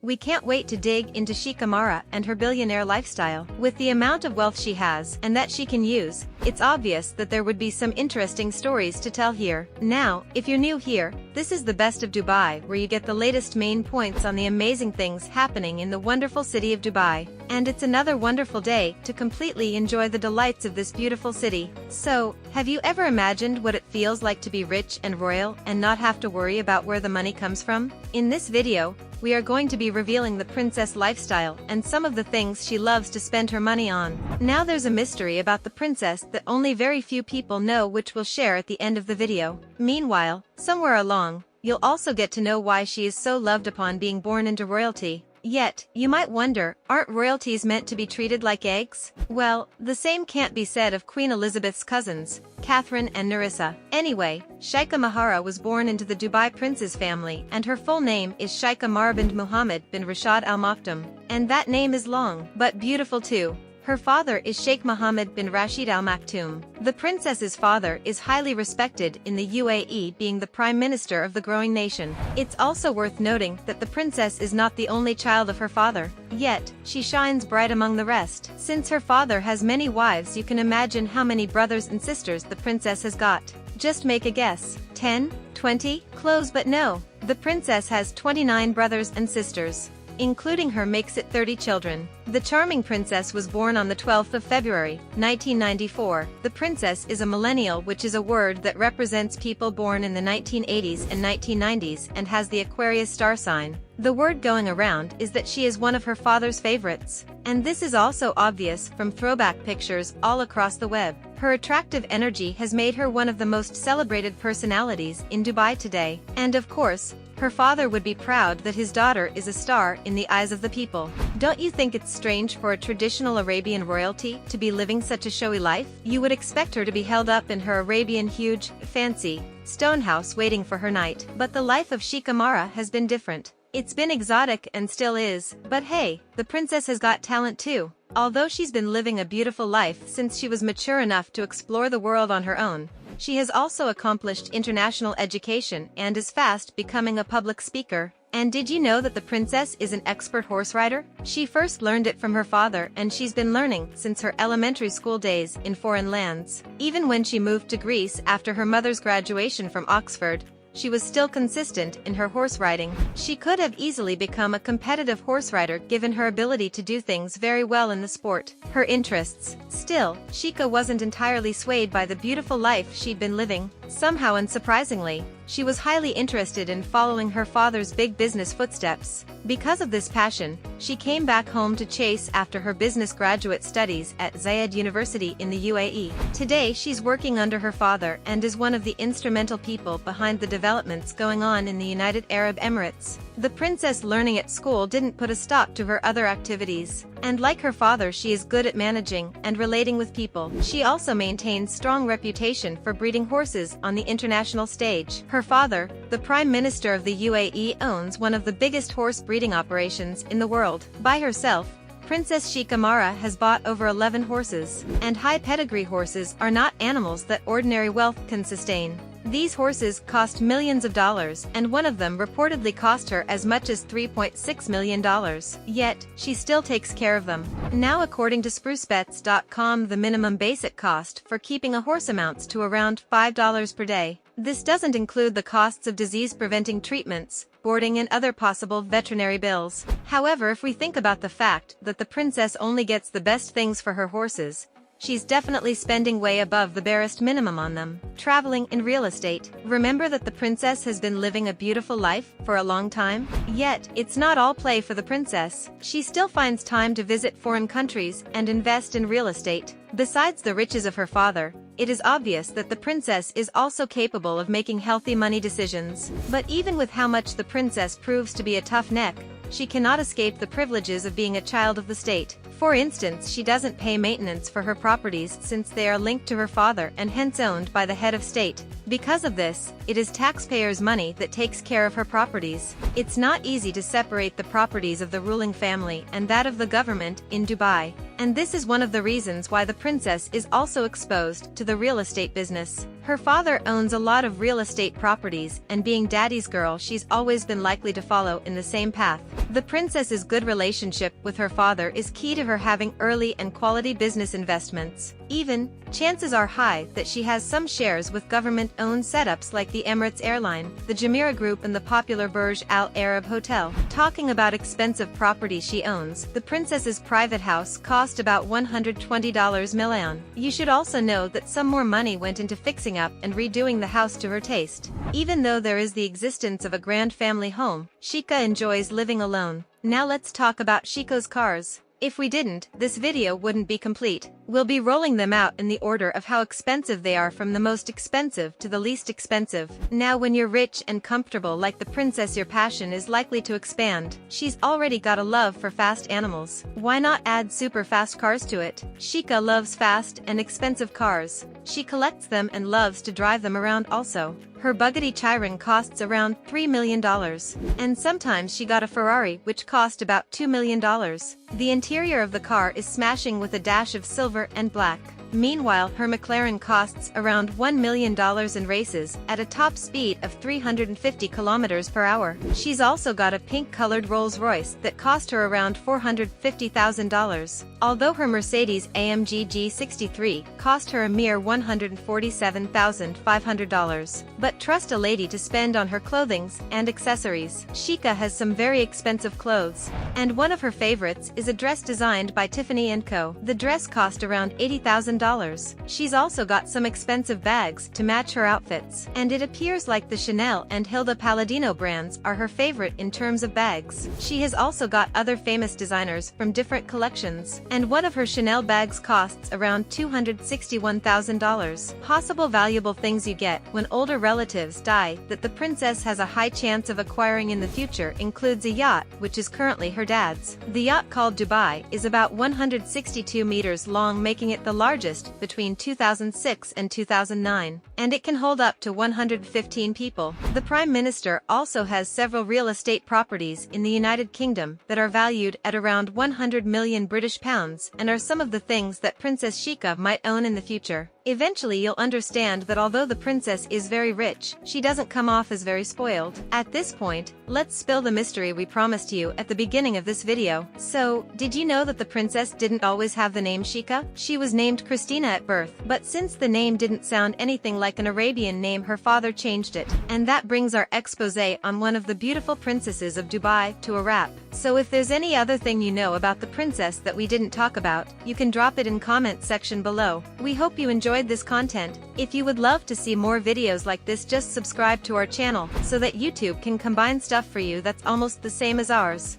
We can't wait to dig into Sheikha Mahra and her billionaire lifestyle. With the amount of wealth she has and that she can use, it's obvious that there would be some interesting stories to tell here. Now, if you're new here, this is the best of Dubai, where you get the latest main points on the amazing things happening in the wonderful city of Dubai. And it's another wonderful day to completely enjoy the delights of this beautiful city. So, have you ever imagined what it feels like to be rich and royal and not have to worry about where the money comes from? In this video, we are going to be revealing the princess lifestyle and some of the things she loves to spend her money on. Now there's a mystery about the princess that only very few people know, which we'll share at the end of the video. Meanwhile, somewhere along, you'll also get to know why she is so loved upon being born into royalty. Yet, you might wonder, aren't royalties meant to be treated like eggs? Well, the same can't be said of Queen Elizabeth's cousins, Catherine and Nerissa. Anyway, Sheikha Mahra was born into the Dubai prince's family, and her full name is Sheikha Mahra bint Mohammed bin Rashid Al Maktoum. And that name is long, but beautiful too. Her father is Sheikh Mohammed bin Rashid Al Maktoum. The princess's father is highly respected in the UAE, being the prime minister of the growing nation. It's also worth noting that the princess is not the only child of her father, yet she shines bright among the rest. Since her father has many wives, you can imagine how many brothers and sisters the princess has got. Just make a guess. 10? 20? Close, but no. The princess has 29 brothers and sisters. Including her makes it 30 children. The charming princess was born on the 12th of February, 1994. The princess is a millennial, which is a word that represents people born in the 1980s and 1990s and has the Aquarius star sign. The word going around is that she is one of her father's favorites. And this is also obvious from throwback pictures all across the web. Her attractive energy has made her one of the most celebrated personalities in Dubai today. And of course, her father would be proud that his daughter is a star in the eyes of the people. Don't you think it's strange for a traditional Arabian royalty to be living such a showy life? You would expect her to be held up in her Arabian huge, fancy, stone house waiting for her knight. But the life of Sheikha Mahra has been different. It's been exotic and still is, but hey, the princess has got talent too. Although she's been living a beautiful life since she was mature enough to explore the world on her own, she has also accomplished international education and is fast becoming a public speaker. And did you know that the princess is an expert horse rider? She first learned it from her father, and she's been learning since her elementary school days in foreign lands. Even when she moved to Greece after her mother's graduation from Oxford, she was still consistent in her horse riding. She could have easily become a competitive horse rider given her ability to do things very well in the sport. Her interests. Still, Sheikha wasn't entirely swayed by the beautiful life she'd been living. Somehow and surprisingly, she was highly interested in following her father's big business footsteps. Because of this passion, she came back home to chase after her business graduate studies at Zayed University in the UAE. Today she's working under her father and is one of the instrumental people behind the developments going on in the United Arab Emirates. The princess learning at school didn't put a stop to her other activities. And like her father, she is good at managing and relating with people. She also maintains strong reputation for breeding horses on the international stage. Her father, the Prime Minister of the UAE, owns one of the biggest horse breeding operations in the world. By herself, Princess Sheikha Mahra has bought over 11 horses. And high pedigree horses are not animals that ordinary wealth can sustain. These horses cost millions of dollars, and one of them reportedly cost her as much as $3.6 million. Yet, she still takes care of them. Now, according to sprucebets.com, the minimum basic cost for keeping a horse amounts to around $5 per day. This doesn't include the costs of disease-preventing treatments, boarding, and other possible veterinary bills. However, if we think about the fact that the princess only gets the best things for her horses, she's definitely spending way above the barest minimum on them. Traveling in real estate. Remember that the princess has been living a beautiful life for a long time? Yet, it's not all play for the princess. She still finds time to visit foreign countries and invest in real estate. Besides the riches of her father, it is obvious that the princess is also capable of making healthy money decisions. But even with how much the princess proves to be a tough neck, she cannot escape the privileges of being a child of the state. For instance, she doesn't pay maintenance for her properties since they are linked to her father and hence owned by the head of state. Because of this, it is taxpayers' money that takes care of her properties. It's not easy to separate the properties of the ruling family and that of the government in Dubai. And this is one of the reasons why the princess is also exposed to the real estate business. Her father owns a lot of real estate properties, and being daddy's girl, she's always been likely to follow in the same path. The princess's good relationship with her father is key to her having early and quality business investments. Even, chances are high that she has some shares with government-owned setups like the Emirates Airline, the Jumeirah Group and the popular Burj Al Arab Hotel. Talking about expensive property she owns, the princess's private house cost about $120 million. You should also know that some more money went into fixing up and redoing the house to her taste. Even though there is the existence of a grand family home, Sheikha enjoys living alone. Now let's talk about Sheikha's cars. If we didn't, this video wouldn't be complete. We'll be rolling them out in the order of how expensive they are from the most expensive to the least expensive. Now when you're rich and comfortable like the princess, your passion is likely to expand. She's already got a love for fast animals. Why not add super fast cars to it? Sheikha loves fast and expensive cars. She collects them and loves to drive them around also. Her Bugatti Chiron costs around $3 million. And sometimes she got a Ferrari which cost about $2 million. The interior of the car is smashing with a dash of silver and black. Meanwhile, her McLaren costs around $1 million in races at a top speed of 350 kilometers per hour. She's also got a pink-colored Rolls-Royce that cost her around $450,000. Although her Mercedes AMG G63 cost her a mere $147,500. But trust a lady to spend on her clothings and accessories. Sheikha has some very expensive clothes, and one of her favorites is a dress designed by Tiffany & Co. The dress cost around $80,000. She's also got some expensive bags to match her outfits, and it appears like the Chanel and Hilda Palladino brands are her favorite in terms of bags. She has also got other famous designers from different collections, and one of her Chanel bags costs around $261,000. Possible valuable things you get when older relatives die that the princess has a high chance of acquiring in the future includes a yacht, which is currently her dad's. The yacht, called Dubai, is about 162 meters long, making it the largest between 2006 and 2009, and it can hold up to 115 people. The Prime Minister also has several real estate properties in the United Kingdom that are valued at around 100 million British pounds and are some of the things that Princess Sheikha might own in the future. Eventually you'll understand that although the princess is very rich, she doesn't come off as very spoiled. At this point, let's spill the mystery we promised you at the beginning of this video. So, did you know that the princess didn't always have the name Sheikha? She was named Christina at birth, but since the name didn't sound anything like an Arabian name, her father changed it. And that brings our expose on one of the beautiful princesses of Dubai to a wrap. So if there's any other thing you know about the princess that we didn't talk about, you can drop it in comment section below. We hope you enjoyed this content. If you would love to see more videos like this, just subscribe to our channel so that YouTube can combine stuff for you that's almost the same as ours.